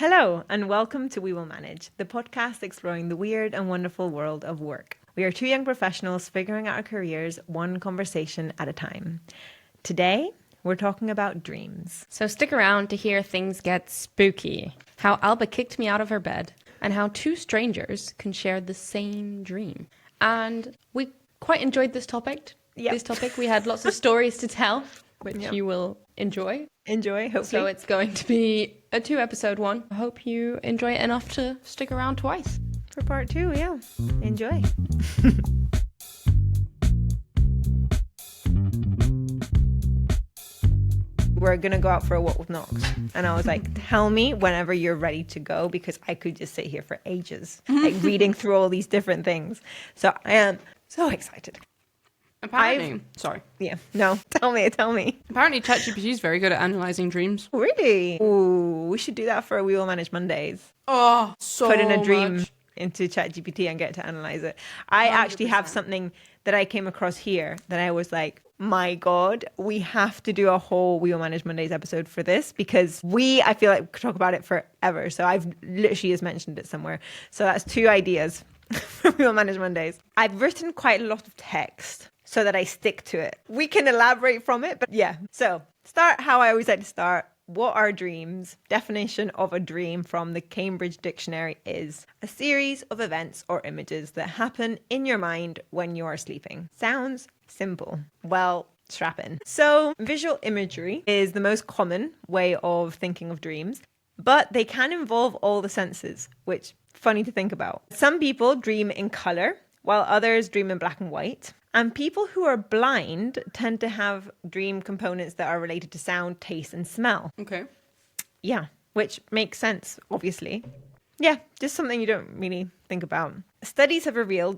Hello, and welcome to We Will Manage, the podcast exploring the weird and wonderful world of work. We are two young professionals figuring out our careers one conversation at a time. Today, we're talking about dreams. So stick around to hear things get spooky. How Alba kicked me out of her bed, and how two strangers can share the same dream. And we quite enjoyed this topic. Yep. We had lots of stories to tell, which you will enjoy. Hopefully. So it's going to be a 2-episode one. I hope you enjoy it enough to stick around twice. For part 2, yeah. Enjoy. We're going to go out for a walk with Knox. And I was like, tell me whenever you're ready to go, because I could just sit here for ages, like reading through all these different things. So I am so excited. Apparently, Tell me. Apparently ChatGPT is very good at analysing dreams. Really? Ooh, we should do that for We Will Manage Mondays. Oh, so Put in a dream much. into ChatGPT and get to analyze it. I 100%. Actually have something that I came across here that I was like, my God, we have to do a whole We Will Manage Mondays episode for this, because I feel like we could talk about it forever. So I've literally just mentioned it somewhere. So that's 2 ideas for We Will Manage Mondays. I've written quite a lot of text so that I stick to it. We can elaborate from it, but yeah. So start how I always like to start. What are dreams? Definition of a dream from the Cambridge Dictionary is a series of events or images that happen in your mind when you are sleeping. Sounds simple. Well, strap in. So visual imagery is the most common way of thinking of dreams, but they can involve all the senses, which funny to think about. Some people dream in color, while others dream in black and white. And people who are blind tend to have dream components that are related to sound, taste, and smell. Okay. Yeah, which makes sense, obviously. Yeah, just something you don't really think about. Studies have revealed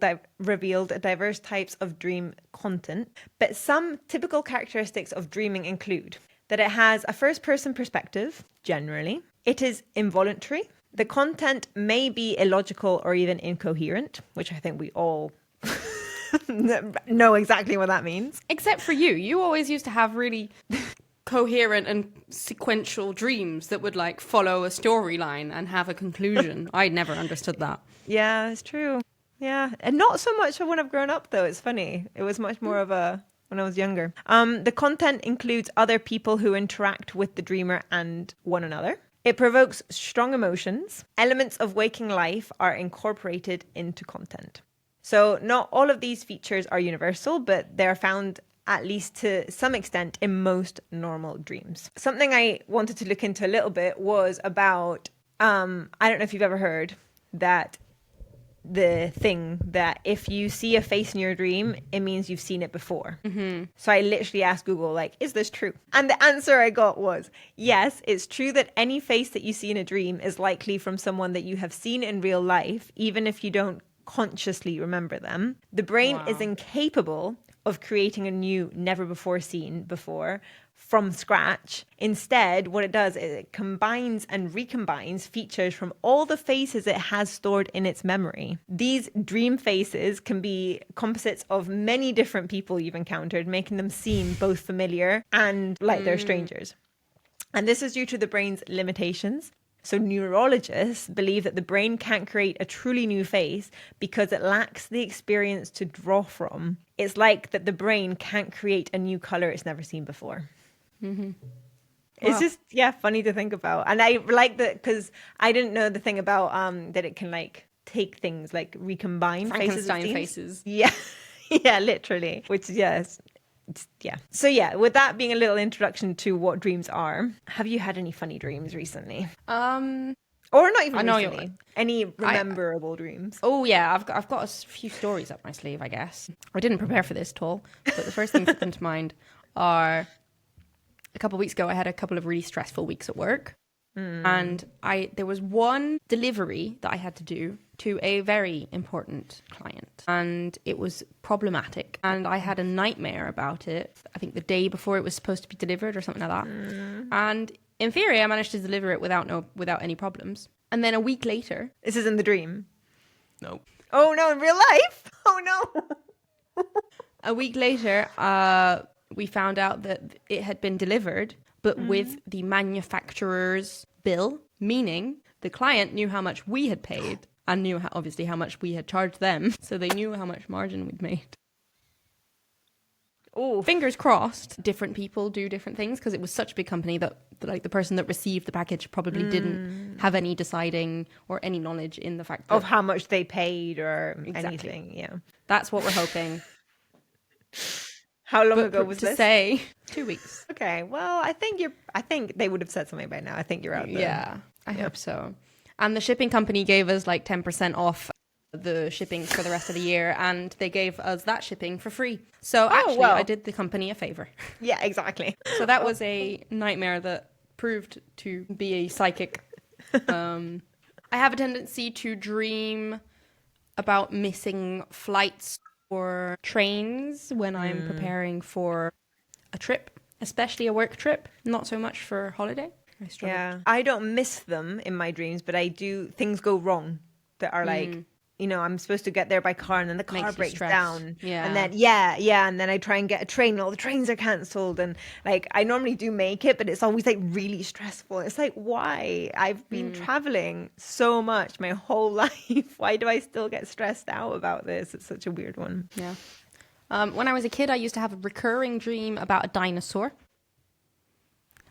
diverse types of dream content, but some typical characteristics of dreaming include that it has a first-person perspective, generally. It is involuntary. The content may be illogical or even incoherent, which I think we all know exactly what that means. Except for you. You always used to have really coherent and sequential dreams that would like follow a storyline and have a conclusion. I never understood that. Yeah, it's true. Yeah. And not so much when I've grown up, though. It's funny. It was much more of when I was younger. The content includes other people who interact with the dreamer and one another. It provokes strong emotions. Elements of waking life are incorporated into content. So not all of these features are universal, but they're found at least to some extent in most normal dreams. Something I wanted to look into a little bit was about, I don't know if you've ever heard that the thing that if you see a face in your dream, it means you've seen it before. Mm-hmm. So I literally asked Google, like, is this true? And the answer I got was, yes, it's true that any face that you see in a dream is likely from someone that you have seen in real life, even if you don't consciously remember them. The brain is incapable of creating a new, never before seen before from scratch. Instead, what it does is it combines and recombines features from all the faces it has stored in its memory. These dream faces can be composites of many different people you've encountered, making them seem both familiar and like they're strangers. And this is due to the brain's limitations. So neurologists believe that the brain can't create a truly new face because it lacks the experience to draw from. It's like that the brain can't create a new color it's never seen before. Mm-hmm. It's just, funny to think about. And I like that because I didn't know the thing about that it can like take things like recombine Frankenstein faces. Yeah. Yeah, literally. Which, yes. Yeah. So yeah, with that being a little introduction to what dreams are, have you had any funny dreams recently? Or not even recently. Any memorable dreams? Oh yeah, I've got a few stories up my sleeve, I guess. I didn't prepare for this at all, but the first things that come to mind are a couple of weeks ago I had a couple of really stressful weeks at work. And there was one delivery that I had to do to a very important client, and it was problematic, and I had a nightmare about it. I think the day before it was supposed to be delivered or something like that. And in theory I managed to deliver it without any problems, and then a week later, this is in the dream. No. Oh no, in real life. Oh no. A week later we found out that it had been delivered, but with the manufacturer's bill, meaning the client knew how much we had paid and knew obviously how much we had charged them. So they knew how much margin we'd made. Oh, Fingers crossed, different people do different things, because it was such a big company that like the person that received the package probably didn't have any deciding or any knowledge in the fact that, of how much they paid or Exactly. anything. Yeah. that's what we're hoping. How long But ago was to this? say 2 weeks. Okay. Well, I think they would have said something by now. I think you're out there. Yeah, I hope so. And the shipping company gave us like 10% off the shipping for the rest of the year, and they gave us that shipping for free. So actually, well. I did the company a favor. Yeah, exactly. So that was a nightmare that proved to be a psychic. I have a tendency to dream about missing flights or trains when I'm preparing for a trip, especially a work trip, not so much for holiday. I struggle. Yeah. I don't miss them in my dreams, but I do. Things go wrong that are like, I'm supposed to get there by car and then the car Makes you breaks stress. down. Yeah. And then, and then I try and get a train and all the trains are cancelled. And like, I normally do make it, but it's always like really stressful. It's like, why? I've been traveling so much my whole life. Why do I still get stressed out about this? It's such a weird one. Yeah. When I was a kid, I used to have a recurring dream about a dinosaur.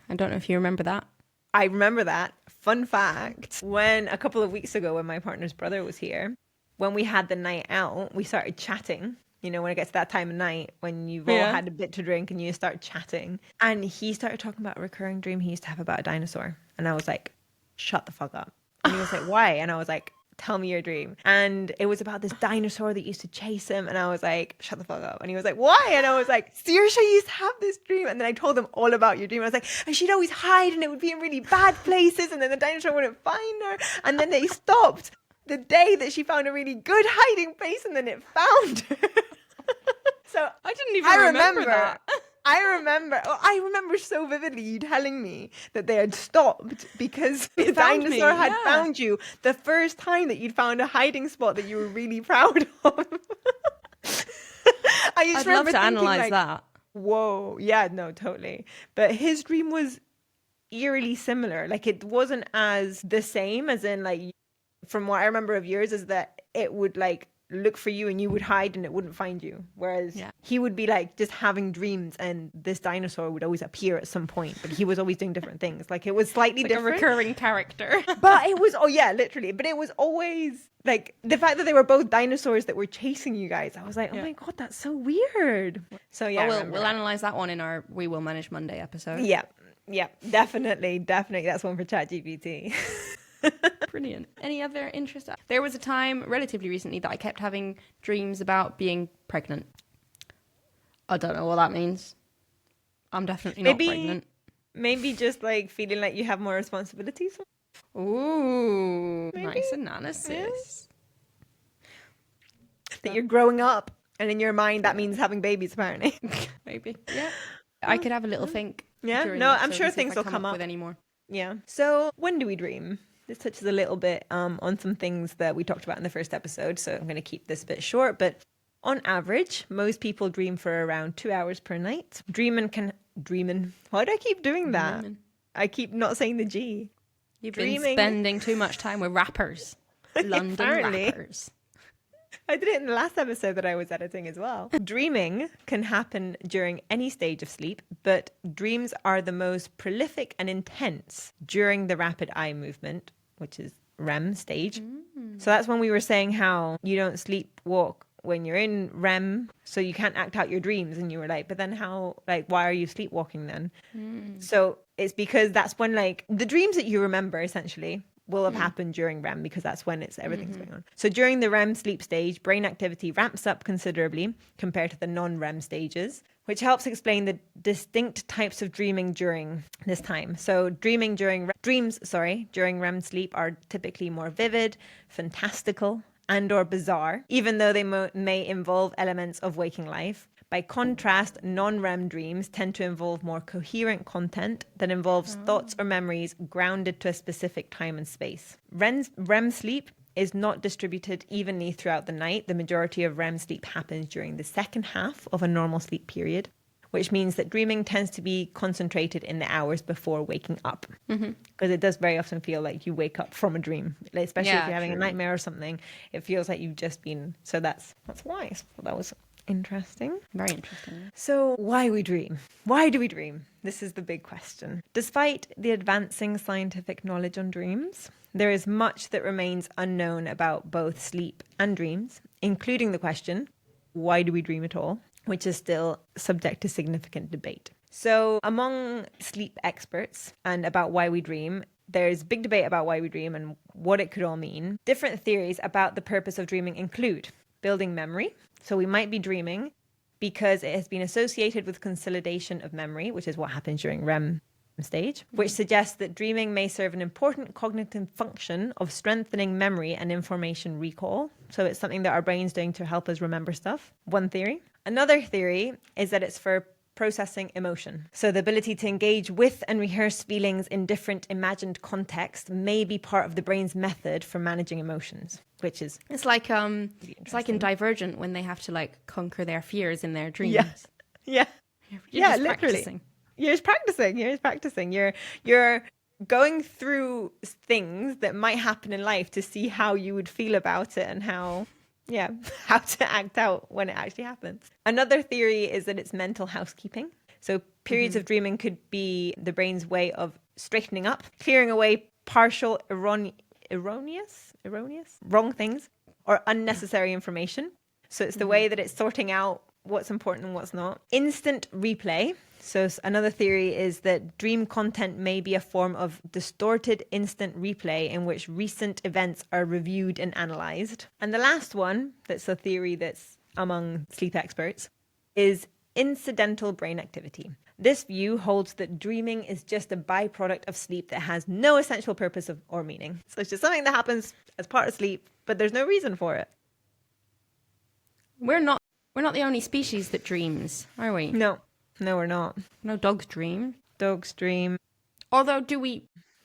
I don't know if you remember that. I remember that. Fun fact, when a couple of weeks ago when my partner's brother was here, when we had the night out, we started chatting. You know, when it gets to that time of night, when you've all had a bit to drink and you start chatting. And he started talking about a recurring dream he used to have about a dinosaur. And I was like, shut the fuck up. And he was like, why? And I was like, tell me your dream. And it was about this dinosaur that used to chase him. And I was like, shut the fuck up. And he was like, why? And I was like, seriously, you used to have this dream? And then I told him all about your dream. I was like, and she'd always hide and it would be in really bad places. And then the dinosaur wouldn't find her. And then they stopped the day that she found a really good hiding place, and then it found her. So I didn't even remember that. I remember so vividly you telling me that they had stopped because the It found dinosaur me, had yeah. found you the first time that you'd found a hiding spot that you were really proud of. I'd love to analyze that. Whoa. Yeah, no, totally. But his dream was eerily similar. Like, it wasn't as the same as in, like, from what I remember of yours is that it would like look for you and you would hide and it wouldn't find you. Whereas he would be like just having dreams and this dinosaur would always appear at some point, but he was always doing different things. Like, it was slightly Like different. a recurring character. But it was, literally. But it was always like the fact that they were both dinosaurs that were chasing you guys. I was like, oh my God, that's so weird. So yeah, we'll analyze that one in our We Will Manage Monday episode. Yeah, definitely. That's one for ChatGPT. Brilliant. Any other interest? There was a time relatively recently that I kept having dreams about being pregnant. I don't know what that means. I'm definitely not pregnant. Maybe just like feeling like you have more responsibilities. Ooh, Maybe. nice analysis. That you're growing up, and in your mind that means having babies, apparently. Maybe. Yeah. I could have a little think. Yeah. during No, the I'm episode sure and see if things I will come up with any more. Yeah. So when do we dream? This touches a little bit on some things that we talked about in the first episode. So I'm going to keep this a bit short. But on average, most people dream for around 2 hours per night. Dreaming. Why do I keep doing that? Dreaming. I keep not saying the G. You've Dreaming. been spending too much time with rappers. London Apparently. rappers. I did it in the last episode that I was editing as well. Dreaming can happen during any stage of sleep, but dreams are the most prolific and intense during the rapid eye movement, which is REM stage. So that's when we were saying how you don't sleepwalk when you're in REM, so you can't act out your dreams. And you were like, but then why are you sleepwalking then? So it's because that's when like the dreams that you remember essentially will have happened during REM, because that's when everything's going on. So during the REM sleep stage, brain activity ramps up considerably compared to the non-REM stages, which helps explain the distinct types of dreaming during this time. So dreams during REM sleep are typically more vivid, fantastical, and or bizarre, even though they may involve elements of waking life. By contrast, non-REM dreams tend to involve more coherent content that involves thoughts or memories grounded to a specific time and space. REM sleep is not distributed evenly throughout the night. The majority of REM sleep happens during the second half of a normal sleep period, which means that dreaming tends to be concentrated in the hours before waking up. Because it does very often feel like you wake up from a dream, especially if you're having a nightmare or something. It feels like you've just been. So that's why I thought that was interesting. Very interesting. So why we dream? Why do we dream? This is the big question. Despite the advancing scientific knowledge on dreams, there is much that remains unknown about both sleep and dreams, including the question, why do we dream at all? Which is still subject to significant debate. So among sleep experts and about why we dream, there's big debate about why we dream and what it could all mean. Different theories about the purpose of dreaming include building memory. So we might be dreaming because it has been associated with consolidation of memory, which is what happens during REM stage, which suggests that dreaming may serve an important cognitive function of strengthening memory and information recall. So it's something that our brain's doing to help us remember stuff. One theory. Another theory is that it's for processing emotion. So the ability to engage with and rehearse feelings in different imagined contexts may be part of the brain's method for managing emotions, which is it's like in Divergent when they have to like conquer their fears in their dreams. Yeah. You're just literally. practicing. You're just practicing. You're going through things that might happen in life to see how you would feel about it and how to act out when it actually happens. Another theory is that it's mental housekeeping. So periods of dreaming could be the brain's way of straightening up, clearing away partial erroneous, wrong things, or unnecessary information. So it's the way that it's sorting out what's important and what's not. Instant replay. So another theory is that dream content may be a form of distorted instant replay in which recent events are reviewed and analyzed. And the last one, that's a theory that's among sleep experts, is incidental brain activity. This view holds that dreaming is just a byproduct of sleep that has no essential purpose or meaning. So it's just something that happens as part of sleep, but there's no reason for it. We're not the only species that dreams, are we? No, we're not. No, dogs dream. Dogs dream. Although, do we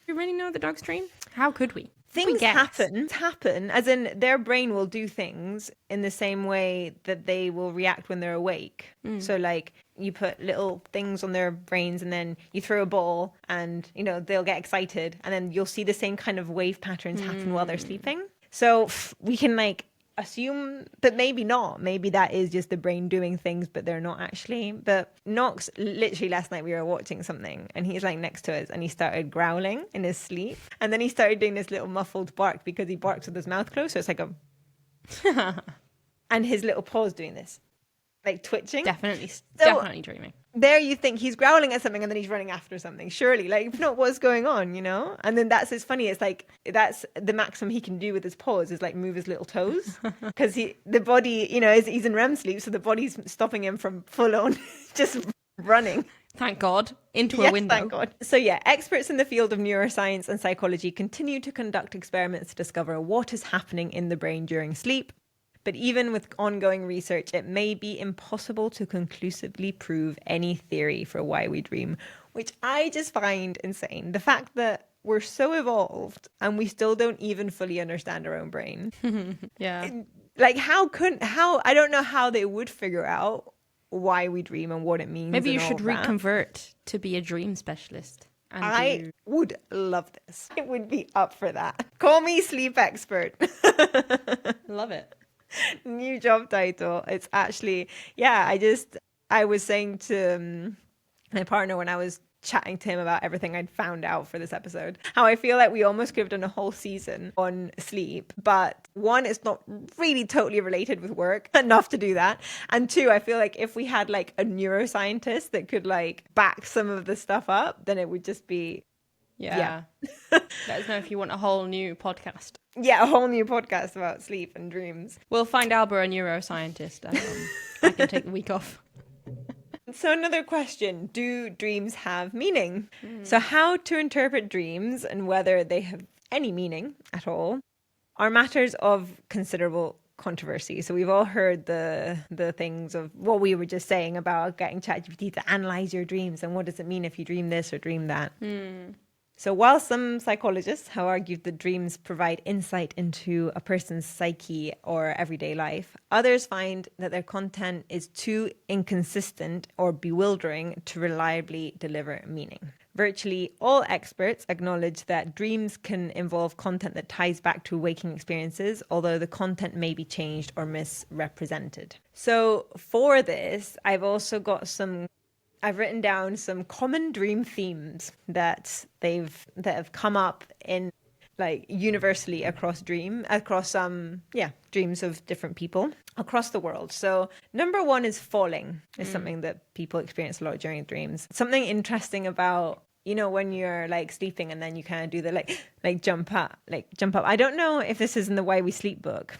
really know that dogs dream? How could we? Things happen, as in their brain will do things in the same way that they will react when they're awake. So like you put little things on their brains and then you throw a ball and, they'll get excited and then you'll see the same kind of wave patterns happen while they're sleeping. So we can assume, but maybe not. Maybe that is just the brain doing things, but they're not actually. But Knox, literally last night we were watching something and he's next to us and he started growling in his sleep. And then he started doing this little muffled bark because he barks with his mouth closed. So it's like a... and his little paw's doing this, twitching. Definitely dreaming. There you think he's growling at something and then he's running after something. Surely, if not, what's going on, And then it's funny. It's that's the maximum he can do with his paws is move his little toes because the body, he's in REM sleep, so the body's stopping him from full on just running. Thank God. Into a window. Thank God. So experts in the field of neuroscience and psychology continue to conduct experiments to discover what is happening in the brain during sleep. But even with ongoing research, it may be impossible to conclusively prove any theory for why we dream, which I just find insane. The fact that we're so evolved and we still don't even fully understand our own brain. Yeah. How I don't know how they would figure out why we dream and what it means. Maybe you should reconvert to be a dream specialist. I would love this. I would be up for that. Call me sleep expert. Love it. New job title. It's actually, I was saying to my partner when I was chatting to him about everything I'd found out for this episode, how I feel like we almost could have done a whole season on sleep, but one, it's not really totally related with work enough to do that, and two, I feel like if we had a neuroscientist that could back some of the stuff up, then it would just be Let us know if you want a whole new podcast. Yeah, a whole new podcast about sleep and dreams. We'll find Albert a neuroscientist. I can take the week off. So another question, do dreams have meaning? So how to interpret dreams and whether they have any meaning at all are matters of considerable controversy. So we've all heard the things of what we were just saying about getting ChatGPT to analyze your dreams and what does it mean if you dream this or dream that. So while some psychologists have argued that dreams provide insight into a person's psyche or everyday life, others find that their content is too inconsistent or bewildering to reliably deliver meaning. Virtually all experts acknowledge that dreams can involve content that ties back to waking experiences, although the content may be changed or misrepresented. So for this, I've written down some common dream themes that have come up in like universally across dreams of different people across the world. So number one is falling is something that people experience a lot during dreams. Something interesting about, you know, when you're like sleeping and then you kind of do the like jump up. I don't know if this is in the Why We Sleep book,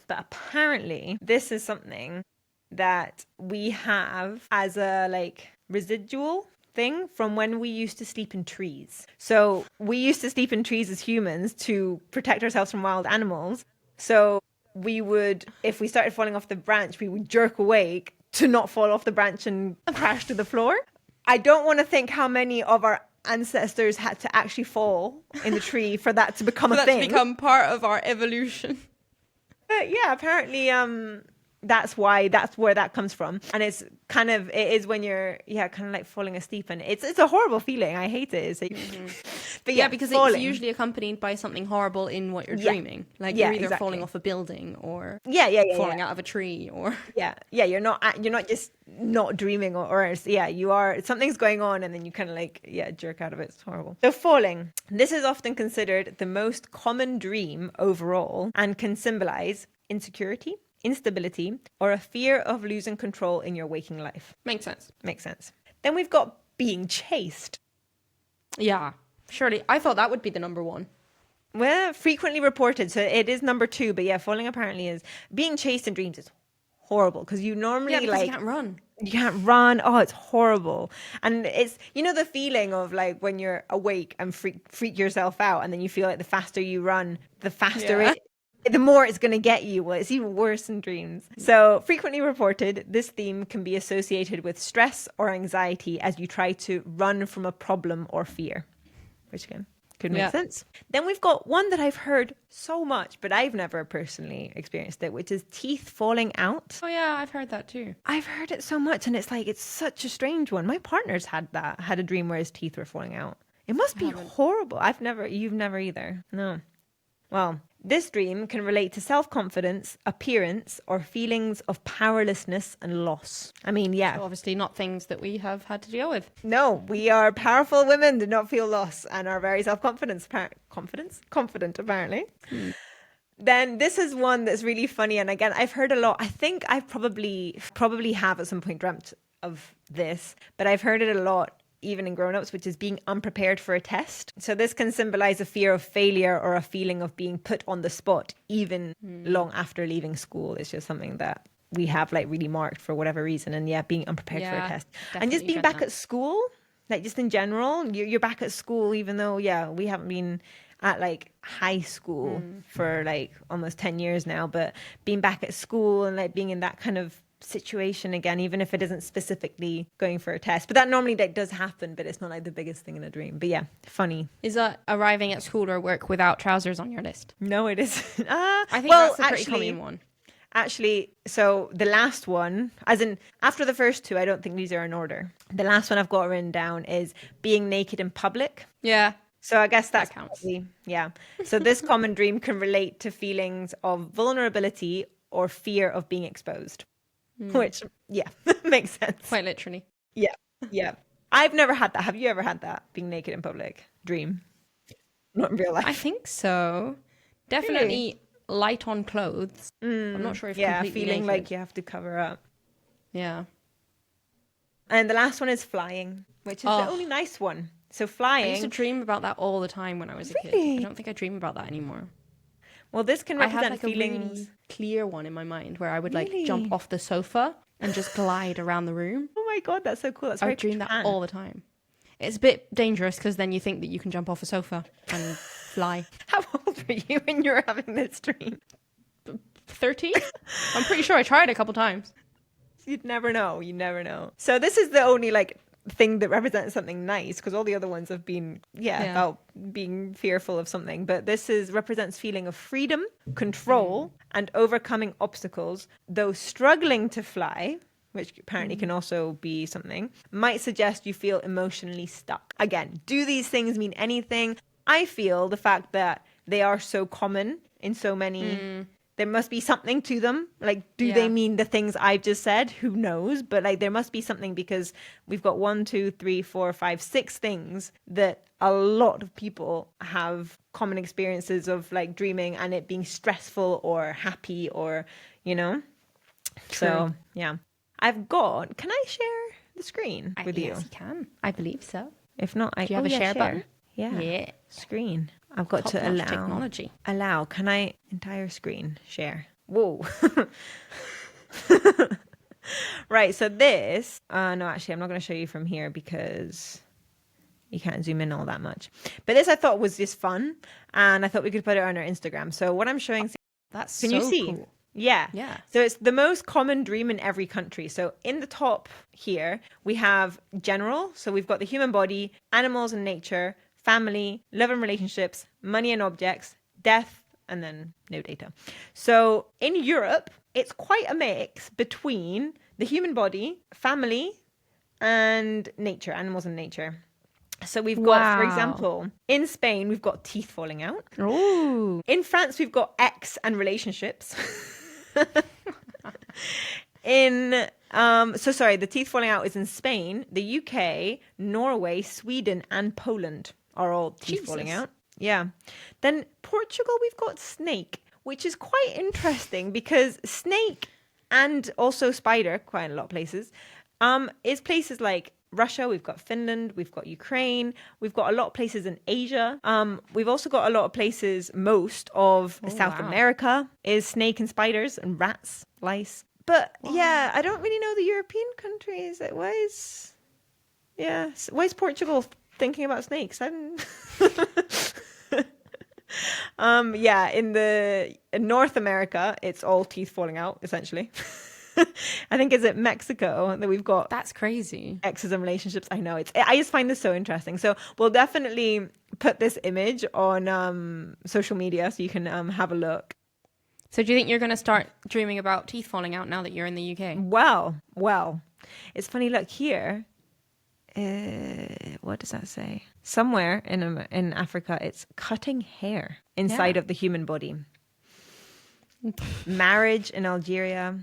but apparently this is something that we have as a like residual thing from when we used to sleep in trees. So we used to sleep in trees as humans to protect ourselves from wild animals. So we would, if we started falling off the branch, we would jerk awake to not fall off the branch and crash to the floor. I don't want to think how many of our ancestors had to actually fall in the tree for that to become a thing. To become part of our evolution. But yeah, apparently that's where that comes from. And it is when you're kind of like falling asleep, and it's a horrible feeling. I hate it. But yeah, because it's usually accompanied by something horrible in what you're dreaming. Like you're either falling off a building or falling out of a tree or you're not just not dreaming or you are, something's going on and then you kind of like jerk out of it. It's horrible. So falling, this is often considered the most common dream overall and can symbolize insecurity, instability, or a fear of losing control in your waking life. Makes sense. Then we've got being chased. Yeah, surely. I thought that would be the number one. Well, frequently reported. So it is number two, but falling apparently is. Being chased in dreams is horrible because you normally you can't run. You can't run. Oh, it's horrible. And it's, you know, the feeling of like when you're awake and freak yourself out, and then you feel like the faster you run, the faster the more it's going to get you. Well, it's even worse in dreams. So frequently reported, this theme can be associated with stress or anxiety as you try to run from a problem or fear, which again could make sense. Then we've got one that I've heard so much, but I've never personally experienced it, which is teeth falling out. Oh yeah, I've heard that too. I've heard it so much, and it's like, it's such a strange one. My partner's had a dream where his teeth were falling out. It must be horrible. You've never either. No. Well, this dream can relate to self-confidence, appearance, or feelings of powerlessness and loss. I mean, So obviously not things that we have had to deal with. No, we are powerful women, do not feel loss, and are very self-confident, apparently. Then this is one that's really funny. And again, I've heard a lot. I think I probably have at some point dreamt of this, but I've heard it a lot even in grown-ups, which is being unprepared for a test. So this can symbolize a fear of failure or a feeling of being put on the spot, even long after leaving school. It's just something that we have like really marked for whatever reason. And being unprepared for a test. And just being back at school, like just in general, you're back at school, even though, we haven't been at like high school for like almost 10 years now, but being back at school and like being in that kind of situation again, even if it isn't specifically going for a test, but that normally does happen, but it's not like the biggest thing in a dream. But funny. Is that arriving at school or work without trousers on your list? No, it isn't. I think that's a pretty common one. Actually, so the last one, as in after the first two, I don't think these are in order. The last one I've got written down is being naked in public. Yeah. So I guess that counts. So this common dream can relate to feelings of vulnerability or fear of being exposed. Which, makes sense. Quite literally. Yeah. I've never had that. Have you ever had that? Being naked in public? Dream? Not in real life. I think so. Definitely light on clothes. I'm not sure if completely feeling naked. like you have to cover up. Yeah. And the last one is flying, which is the only nice one. So flying. I used to dream about that all the time when I was a kid. I don't think I dream about that anymore. Well, this can represent feelings. I have like a really clear one in my mind where I would like jump off the sofa and just glide around the room. Oh my God, that's so cool. That's I very dream that all the time. It's a bit dangerous because then you think that you can jump off a sofa and fly. How old were you when you were having this dream? 30? I'm pretty sure I tried a couple times. You'd never know. You never know. So this is the only like thing that represents something nice, because all the other ones have been about being fearful of something, but this is represents feeling of freedom, control, and overcoming obstacles, though struggling to fly, which apparently can also be something, might suggest you feel emotionally stuck. Again, do these things mean anything? I feel the fact that they are so common in so many, there must be something to them. Like, do they mean the things I've just said? Who knows? But like, there must be something, because we've got 1, 2, 3, 4, 5, 6 things that a lot of people have common experiences of, like dreaming and it being stressful or happy, or, you know? True. So, yeah. Can I share the screen with you? Yes, you can. I believe so. If not, Do you have a share button? Yeah. Screen. I've got to Top-notch technology. Allow. Can I entire screen share? Whoa. Right. So this, no, actually, I'm not going to show you from here because you can't zoom in all that much. But this I thought was just fun, and I thought we could put it on our Instagram. So what I'm showing, That's can so you see? cool. Yeah. Yeah. So it's the most common dream in every country. So in the top here, we have general. So we've got the human body, animals and nature, family, love and relationships, money and objects, death, and then no data. So in Europe, it's quite a mix between the human body, family, and nature, animals and nature. So we've got, for example, in Spain, we've got teeth falling out. Ooh. In France, we've got X and relationships. The teeth falling out is in Spain, the UK, Norway, Sweden, and Poland are all teeth falling out. Yeah. Then Portugal, we've got snake, which is quite interesting because snake and also spider, quite a lot of places, is places like Russia, we've got Finland, we've got Ukraine, we've got a lot of places in Asia. We've also got a lot of places, most of South America is snake and spiders and rats, lice. But yeah, I don't really know the European countries. Why is Portugal thinking about snakes? In North America, it's all teeth falling out, essentially. I think, is it Mexico that we've got? That's crazy. Exes and relationships. I know, I just find this so interesting. So we'll definitely put this image on social media so you can have a look. So do you think you're going to start dreaming about teeth falling out now that you're in the UK? Well, it's funny. Look here. What does that say? Somewhere in Africa, it's cutting hair inside of the human body. Marriage in Algeria.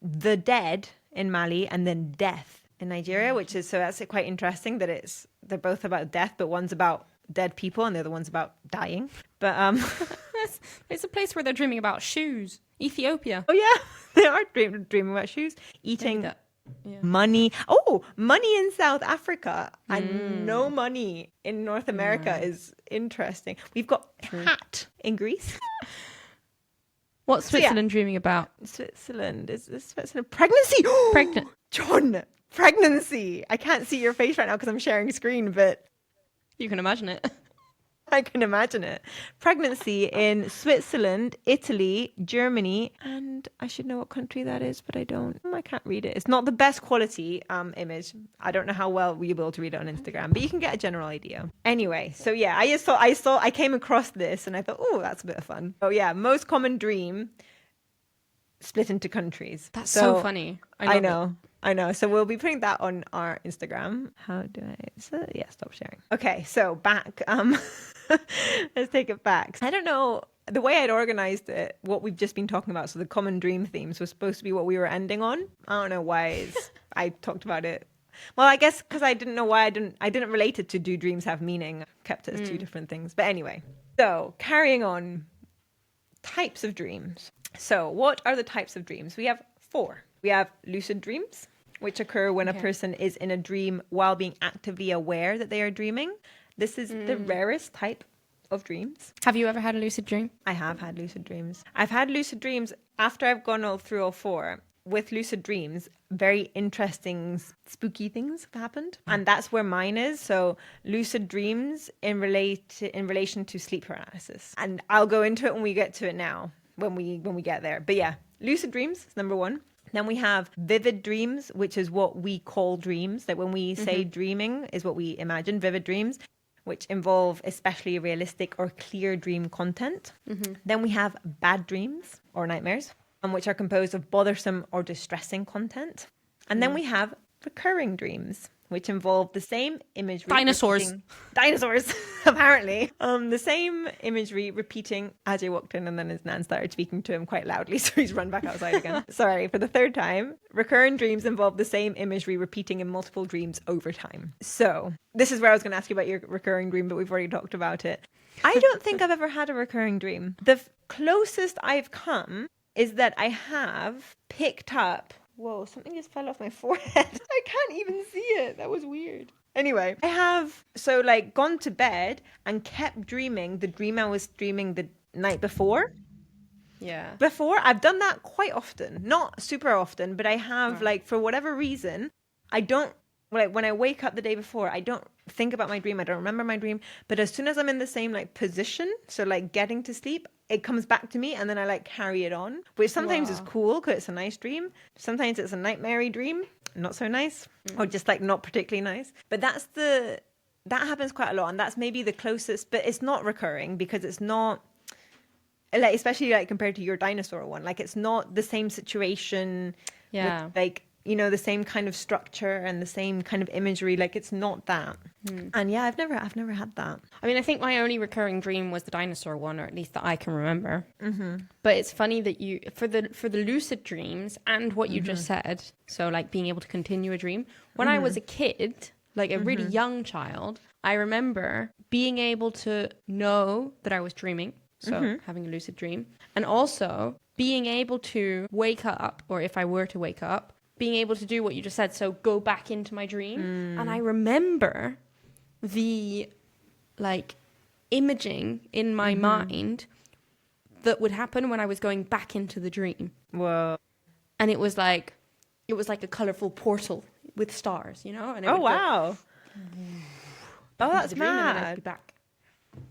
The dead in Mali, and then death in Nigeria, which is, so that's quite interesting that they're both about death, but one's about dead people and the other one's about dying. But it's a place where they're dreaming about shoes. Ethiopia. Oh yeah, they are dreaming about shoes, eating money. Oh, money in South Africa and no money in North America is interesting. We've got hat in Greece. What's Switzerland dreaming about? Switzerland. Is Switzerland pregnancy? Pregnant. John, pregnancy. I can't see your face right now because I'm sharing screen, but you can imagine it. I can imagine it. Pregnancy in Switzerland, Italy, Germany, and I should know what country that is, but I don't. I can't read it. It's not the best quality image. I don't know how well you'll be able to read it on Instagram, but you can get a general idea. Anyway, so yeah, I came across this and I thought, oh, that's a bit of fun. Oh yeah, most common dream split into countries. That's so funny. I know. So we'll be putting that on our Instagram. How do I? Stop sharing. Okay, so back. Let's take it back. I don't know. The way I'd organized it, what we've just been talking about, so the common dream themes was supposed to be what we were ending on. I don't know why I talked about it. Well, I guess because I didn't know why I didn't relate it to do dreams have meaning. I kept it as two different things. But anyway, so carrying on, types of dreams. So what are the types of dreams? We have 4. We have lucid dreams, which occur when a person is in a dream while being actively aware that they are dreaming. This is the rarest type of dreams. Have you ever had a lucid dream? I have had lucid dreams. I've had lucid dreams after I've gone through all 4. With lucid dreams, very interesting, spooky things have happened. And that's where mine is. So lucid dreams in relation to sleep paralysis. And I'll go into it when we get to it now, when we get there. But yeah, lucid dreams is number 1. Then we have vivid dreams, which is what we call dreams. Like when we say dreaming is what we imagine, vivid dreams, which involve especially realistic or clear dream content. Then we have bad dreams or nightmares, which are composed of bothersome or distressing content. And then we have recurring dreams, which involve the same imagery. Dinosaurs, apparently. The same imagery repeating. Ajay walked in and then his nan started speaking to him quite loudly, so he's run back outside again. Sorry, for the third time. Recurring dreams involve the same imagery repeating in multiple dreams over time. So this is where I was going to ask you about your recurring dream, but we've already talked about it. I don't think I've ever had a recurring dream. The closest I've come is that I have picked up... Whoa, something just fell off my forehead. I can't even see it. That was weird. Anyway, I have gone to bed and kept dreaming the dream I was dreaming the night before. Yeah. Before, I've done that quite often. Not super often, but I have, for whatever reason, I don't, when I wake up the day before, I don't think about my dream. I don't remember my dream. But as soon as I'm in the same, position, so, getting to sleep, it comes back to me and then I carry it on, which sometimes is cool because it's a nice dream. Sometimes it's a nightmare dream, not so nice, or just not particularly nice. But that happens quite a lot, and that's maybe the closest, but it's not recurring because it's not especially compared to your dinosaur one, it's not the same situation. Yeah. With, the same kind of structure and the same kind of imagery. It's not that. And yeah, I've never had that. I mean, I think my only recurring dream was the dinosaur one, or at least that I can remember. But it's funny that you, for the lucid dreams and what you just said, so being able to continue a dream. When I was a kid, a really young child, I remember being able to know that I was dreaming. So having a lucid dream, and also being able to wake up, or if I were to wake up, being able to do what you just said, so go back into my dream. And I remember the imaging in my mind that would happen when I was going back into the dream. Whoa. And it was like a colorful portal with stars, And oh wow. Oh, that's mad. And then I'd be back.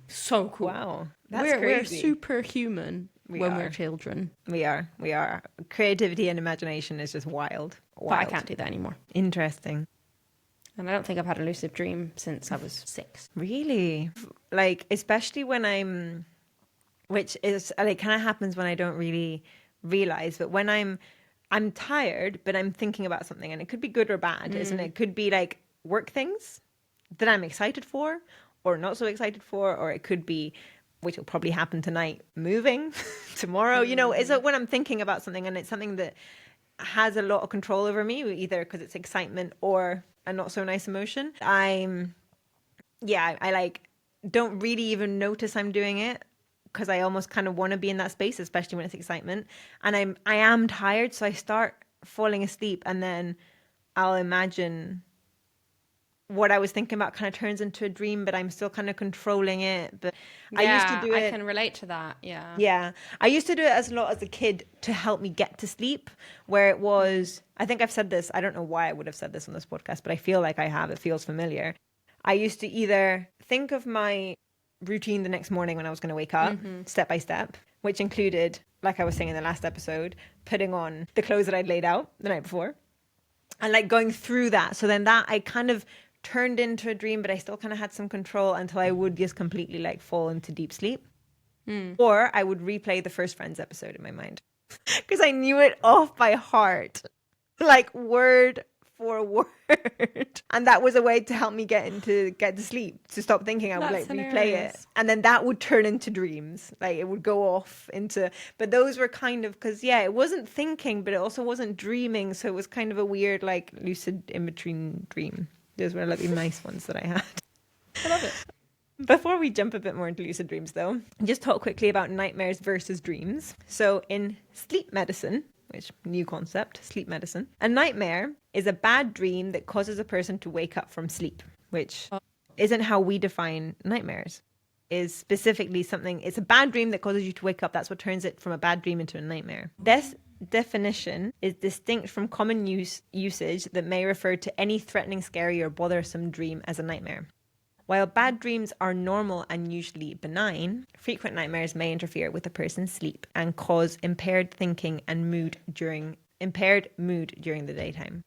So cool. Wow. That's We're crazy. superhuman when we're children. We are. Creativity and imagination is just wild. But I can't do that anymore. Interesting. And I don't think I've had a lucid dream since I was 6. Really? Especially when which is kind of happens when I don't really realize, but when I'm tired, but I'm thinking about something, and it could be good or bad, isn't it? It could be work things that I'm excited for or not so excited for, or it could be, which will probably happen tonight, moving tomorrow. Is it when I'm thinking about something and it's something that has a lot of control over me, either because it's excitement or a not so nice emotion. I don't really even notice I'm doing it because I almost kind of want to be in that space, especially when it's excitement. And I am tired, so I start falling asleep, and then I'll imagine what I was thinking about kind of turns into a dream, but I'm still kind of controlling it. But I used to do it. I can relate to that. Yeah. Yeah. I used to do it as a lot as a kid to help me get to sleep, where it was, I think I've said this, I don't know why I would have said this on this podcast, but I feel like I have. It feels familiar. I used to either think of my routine the next morning when I was going to wake up, step by step, which included, like I was saying in the last episode, putting on the clothes that I'd laid out the night before and going through that. So then that I kind of turned into a dream, but I still kind of had some control until I would just completely fall into deep sleep. Or I would replay the first Friends episode in my mind because I knew it off by heart, word for word. And that was a way to help me get to sleep, to stop thinking. I would replay it. And then that would turn into dreams. It would go off into, but those were kind of, because it wasn't thinking, but it also wasn't dreaming. So it was kind of a weird, lucid in between dream. Those were the nice ones that I had. I love it. Before we jump a bit more into lucid dreams, though, just talk quickly about nightmares versus dreams. So in sleep medicine, which new concept, sleep medicine, a nightmare is a bad dream that causes a person to wake up from sleep, which isn't how we define nightmares. Is specifically something, it's a bad dream that causes you to wake up. That's what turns it from a bad dream into a nightmare. This definition is distinct from common usage that may refer to any threatening, scary, or bothersome dream as a nightmare. While bad dreams are normal and usually benign, frequent nightmares may interfere with a person's sleep and cause impaired thinking and mood during impaired mood during the daytime.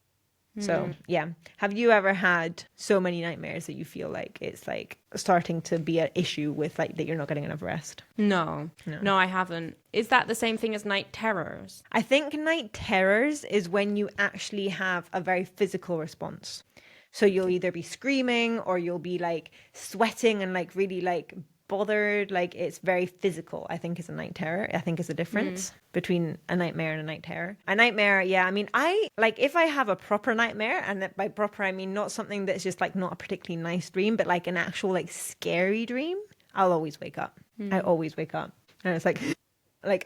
So, yeah. Have you ever had so many nightmares that you feel like it's like starting to be an issue with like that you're not getting enough rest? No, I haven't. Is that the same thing as night terrors? I think night terrors is when you actually have a very physical response. So you'll either be screaming or you'll be like sweating and like really like bothered. Like it's very physical, I think, is a night terror. I think is a difference between a nightmare and a night terror. A nightmare, yeah, I mean, I like if I have a proper nightmare, and by proper I mean not something that's just like not a particularly nice dream, but like an actual like scary dream, I'll always wake up. I always wake up. And it's like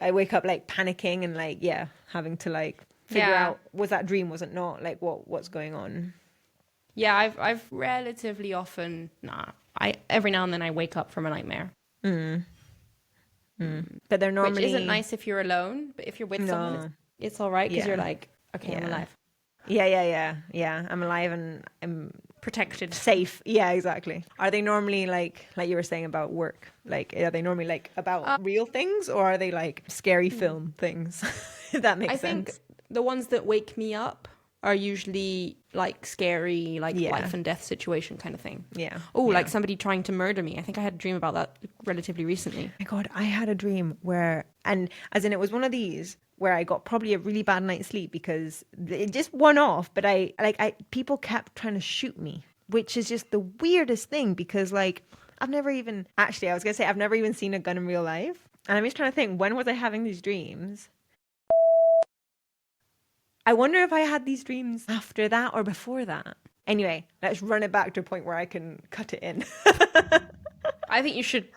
I wake up like panicking and like, yeah, having to like figure out, was that dream, was it not? Like what's going on? Yeah, I've relatively often, every now and then I wake up from a nightmare. But they're normally... Which isn't nice if you're alone, but if you're with someone, it's all right because you're like, okay, I'm alive. Yeah. I'm alive and I'm Protected. safe. Yeah, exactly. Are they normally like you were saying about work? Like, are they normally like about real things, or are they like scary film things? If that makes sense. I think the ones that wake me up are usually like scary, like life and death situation kind of thing. Yeah. Oh, like somebody trying to murder me. I think I had a dream about that relatively recently. Oh my God, I had a dream where, and as in it was one of these where I got probably a really bad night's sleep because it just won off, but people kept trying to shoot me, which is just the weirdest thing because like I've never even seen a gun in real life. And I'm just trying to think, when was I having these dreams? I wonder if I had these dreams after that or before that. Anyway, let's run it back to a point where I can cut it in. I think you should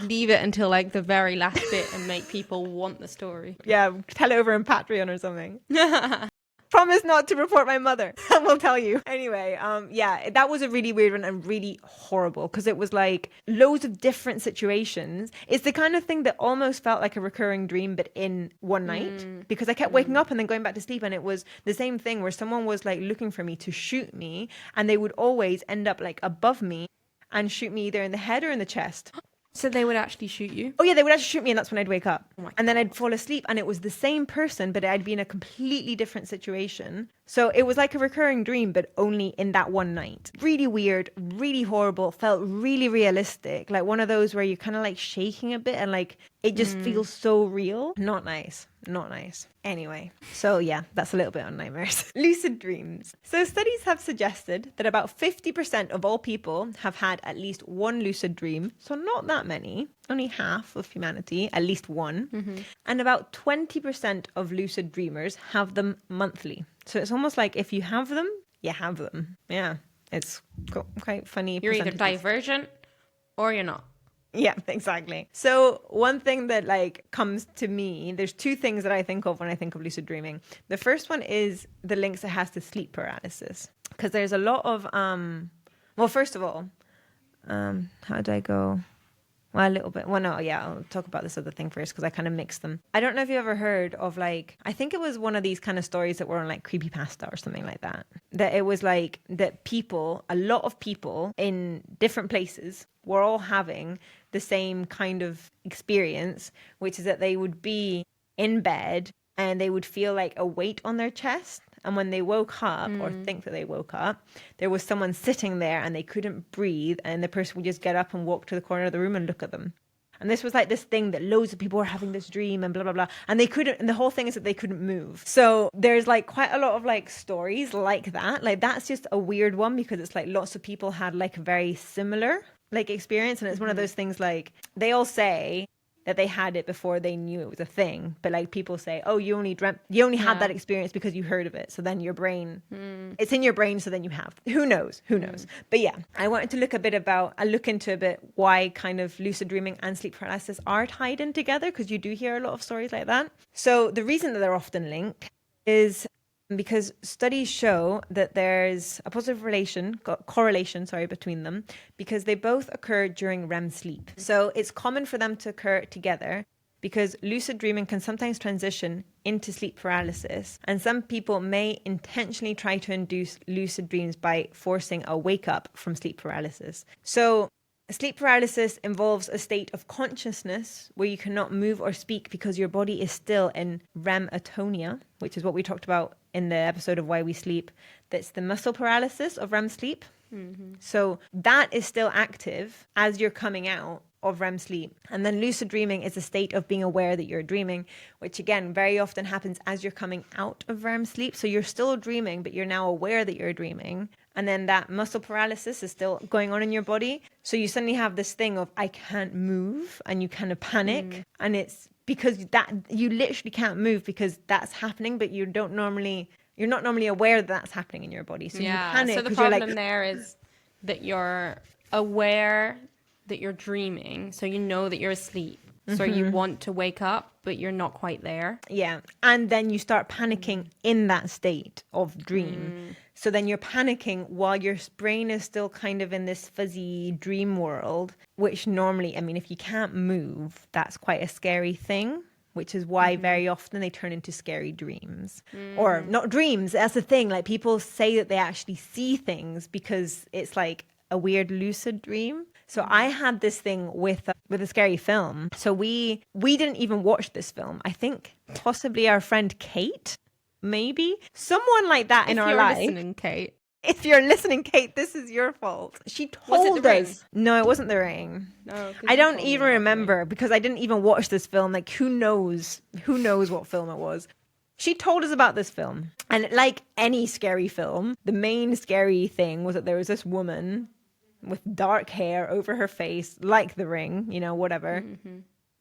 leave it until like the very last bit and make people want the story. Yeah, tell it over in Patreon or something. Promise not to report my mother. We'll tell you. Anyway, yeah, that was a really weird one and really horrible because it was like loads of different situations. It's the kind of thing that almost felt like a recurring dream, but in one night, because I kept waking up and then going back to sleep, and it was the same thing where someone was like looking for me to shoot me, and they would always end up like above me and shoot me either in the head or in the chest. So they would actually shoot you? Oh yeah, they would actually shoot me, and that's when I'd wake up. Oh and then I'd fall asleep, and it was the same person, but I'd be in a completely different situation. So it was like a recurring dream, but only in that one night. Really weird, really horrible, felt really realistic. Like one of those where you're kind of like shaking a bit and like it just feels so real. Not nice. Not nice. Anyway, so yeah, that's a little bit on nightmares. Lucid dreams. So studies have suggested that about 50% of all people have had at least one lucid dream. So not that many, only half of humanity, at least one. And about 20% of lucid dreamers have them monthly. So it's almost like if you have them, you have them. Yeah, it's quite funny. You're either divergent or you're not. Yeah, exactly. So one thing that like comes to me, there's two things that I think of when I think of lucid dreaming. The first one is the links it has to sleep paralysis, because there's a lot of well, first of all, how did I go? Well, a little bit. Well, no, yeah, I'll talk about this other thing first because I kind of mixed them. I don't know if you ever heard of like, I think it was one of these kind of stories that were on like Creepypasta or something like that. That it was like that people, a lot of people in different places were all having the same kind of experience, which is that they would be in bed and they would feel like a weight on their chest. And when they woke up or think that they woke up, there was someone sitting there and they couldn't breathe. And the person would just get up and walk to the corner of the room and look at them. And this was like this thing that loads of people were having this dream and blah, blah, blah. And they couldn't, and the whole thing is that they couldn't move. So there's like quite a lot of like stories like that. Like that's just a weird one because it's like lots of people had like a very similar like experience. And it's one of those things like they all say that they had it before they knew it was a thing. But like people say, oh, you only had that experience because you heard of it. So then your brain, it's in your brain. So then you have, who knows? But yeah, I wanted to look into a bit why kind of lucid dreaming and sleep paralysis are tied in together, because you do hear a lot of stories like that. So the reason that they're often linked is because studies show that there's a positive correlation between them, because they both occur during REM sleep. So it's common for them to occur together because lucid dreaming can sometimes transition into sleep paralysis. And some people may intentionally try to induce lucid dreams by forcing a wake up from sleep paralysis. So Sleep paralysis involves a state of consciousness where you cannot move or speak because your body is still in REM atonia, which is what we talked about in the episode of Why We Sleep. That's the muscle paralysis of REM sleep. So that is still active as you're coming out of REM sleep. And then lucid dreaming is a state of being aware that you're dreaming, which again, very often happens as you're coming out of REM sleep. So you're still dreaming, but you're now aware that you're dreaming. And then that muscle paralysis is still going on in your body. So you suddenly have this thing of, I can't move, and you kind of panic. And it's because that you literally can't move because that's happening, but you're not normally aware that that's happening in your body. So you panic. So the problem there is that you're aware that you're dreaming, so you know that you're asleep. So you want to wake up, but you're not quite there. Yeah. And then you start panicking in that state of dream. So then you're panicking while your brain is still kind of in this fuzzy dream world, which normally, I mean, if you can't move, that's quite a scary thing, which is why very often they turn into scary dreams. Or not dreams, that's the thing. Like people say that they actually see things because it's like a weird lucid dream. So I had this thing with a scary film. So we didn't even watch this film. I think possibly our friend Kate, maybe someone like that in our life. Listening, Kate. If you're listening, Kate, this is your fault. She told us. No, it wasn't The Ring. No, I don't even remember because I didn't even watch this film. Like who knows what film it was. She told us about this film. And like any scary film, the main scary thing was that there was this woman with dark hair over her face, like The Ring, whatever.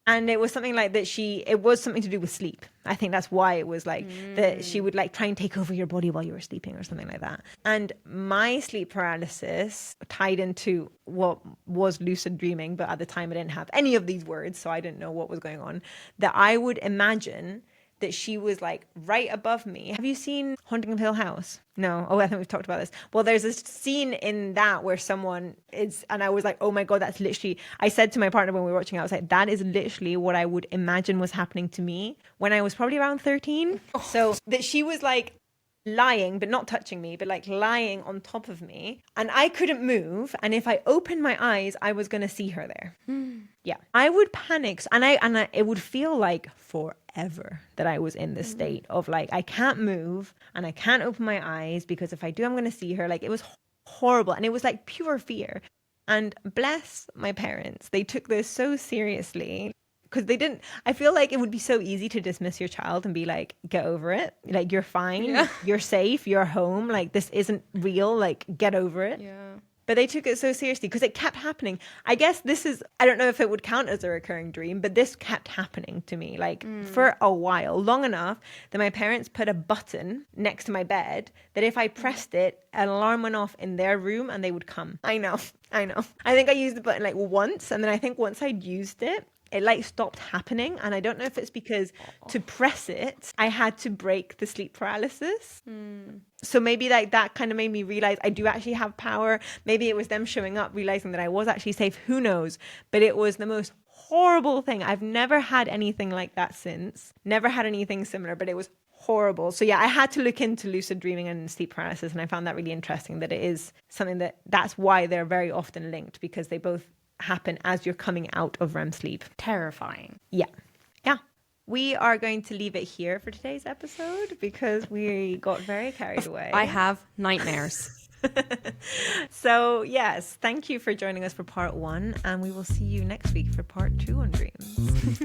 And it was something like that it was something to do with sleep. I think that's why it was like that she would like try and take over your body while you were sleeping or something like that. And my sleep paralysis tied into what was lucid dreaming, but at the time I didn't have any of these words, so I didn't know what was going on, that I would imagine that she was like right above me. Have you seen Haunting of Hill House? No. Oh, I think we've talked about this. Well, there's this scene in that where someone is, and I was like, oh my God, that's literally, I said to my partner when we were watching it, I was like, that is literally what I would imagine was happening to me when I was probably around 13. So that she was like lying, but not touching me, but like lying on top of me. And I couldn't move. And if I opened my eyes, I was going to see her there. Yeah. I would panic. And it would feel like forever that I was in this state of like, I can't move and I can't open my eyes because if I do, I'm going to see her. Like it was horrible. And it was like pure fear. And bless my parents. They took this so seriously. Because I feel like it would be so easy to dismiss your child and be like, get over it. Like, you're fine. You're safe. You're home. Like, this isn't real. Like, get over it. Yeah. But they took it so seriously because it kept happening. I guess I don't know if it would count as a recurring dream, but this kept happening to me like for a while, long enough that my parents put a button next to my bed that if I pressed it, an alarm went off in their room and they would come. I know. I think I used the button like once. And then I think once I'd used it, it like stopped happening. And I don't know if it's because to press it, I had to break the sleep paralysis. So maybe like that kind of made me realize I do actually have power. Maybe it was them showing up, realizing that I was actually safe. Who knows? But it was the most horrible thing. I've never had anything like that since. Never had anything similar, but it was horrible. So yeah, I had to look into lucid dreaming and sleep paralysis. And I found that really interesting that it is something that's why they're very often linked, because they both happen as you're coming out of REM sleep. Terrifying. Yeah. We are going to leave it here for today's episode because we got very carried away. I have nightmares. So yes, thank you for joining us for part 1, and we will see you next week for part 2 on dreams.